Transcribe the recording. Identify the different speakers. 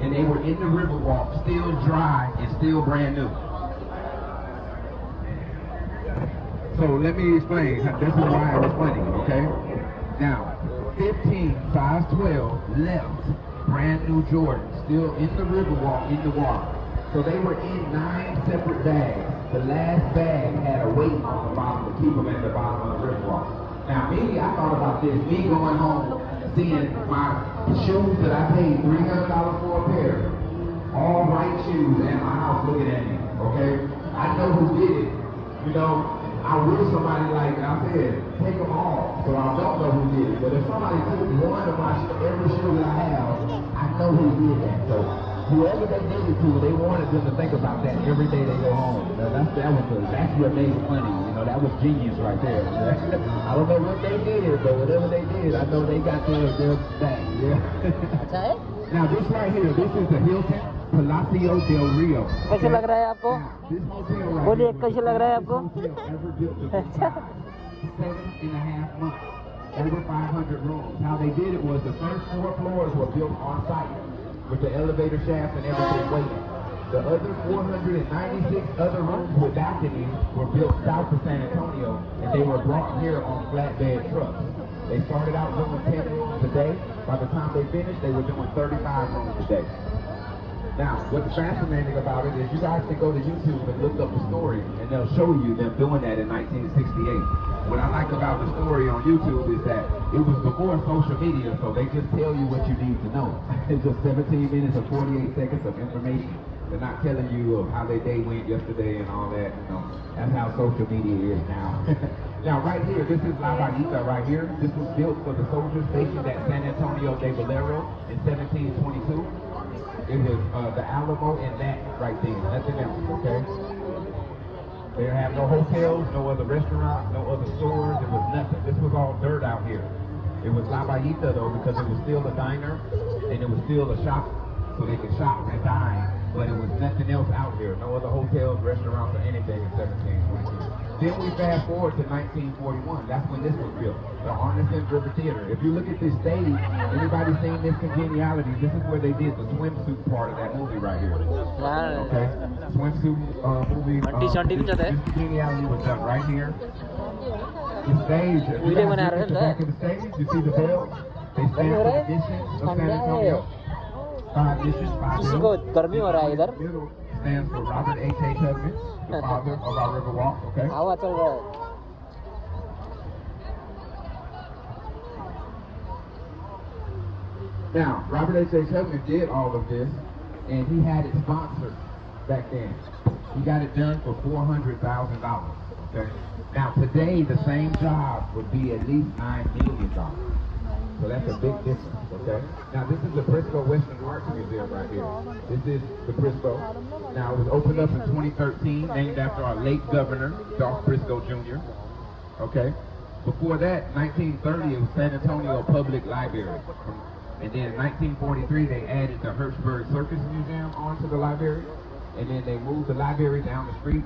Speaker 1: and they were in the Riverwalk, still dry and still brand new. So let me explain. This is why it was funny, okay? Now, 5'12", left, brand new Jordan, still in the Riverwalk, in the water. So they were in 9 separate bags. The last bag had a weight on the bottom to keep them at the bottom of the Riverwalk. Now, me, I thought about this, me going home, seeing my shoes that I paid $300 for a pair, all white shoes, and my house looking at me, okay? I know who did it, you know. I wish somebody, like I said, take them all, so I don't know who did it. But if somebody took one of my every shoe that I have, I know who did that. So whoever they did it to, they wanted them to think about that every day they go home. That's what made it funny. You know, that was genius right there. I don't know what they did, but whatever they did, I know they got their back. Yeah. Now this right here, this is the Hilton Palacio del Rio.
Speaker 2: कैसे लग रहा है आपको? बोलिए कैसे लग रहा है आपको?
Speaker 1: 7.5 months, over 500 rooms. How they did it was the first 4 floors were built on site with the elevator shaft and everything waiting. The other 496 other rooms with balconies were built south of San Antonio, and they were brought here on flatbed trucks. They started out doing 10 rooms a day. By the time they finished, they were doing 35 rooms a day. Now, what's fascinating about it is you guys can go to YouTube and look up the story, and they'll show you them doing that in 1968. What I like about the story on YouTube is that it was before social media, so they just tell you what you need to know. It's just 17 minutes or 48 seconds of information. They're not telling you of how their day went yesterday and all that, you know. That's how social media is now. Now, right here, this is La Barrita right here. This was built for the soldiers stationed at San Antonio de Valero in 1722. It was the Alamo and that right there, nothing else, okay? They have no hotels, no other restaurants, no other stores, it was nothing. This was all dirt out here. It was La Barrita though, because it was still a diner, and it was still a shop, so they could shop and dine, but it was nothing else out here. No other hotels, restaurants, or anything in 1722. Then we fast forward to 1941. That's when this was built, the Arneson River Theater. If you look at this stage, anybody seen this Congeniality? This is where they did the swimsuit part of that movie right here. Okay, swimsuit movie. This Congeniality was done right here. The stage. If you guys look at the back of the stage, you see the bell. They stand for the mission of San Antonio. 5 missions, 5 middle stands for Robert H. Hubman, the father of our Riverwalk, okay? Now, Robert H. Hubman did all of this, and he had it sponsored back then. He got it done for $400,000, okay? Now, today, the same job would be at least $9 million. So that's a big difference, okay? Now this is the Briscoe Western Arts Museum right here. This is the Briscoe. Now it was opened up in 2013, named after our late governor, Dolph Briscoe Jr., okay? Before that, 1930, it was San Antonio Public Library. And then in 1943, they added the Hirschberg Circus Museum onto the library. And then they moved the library down the street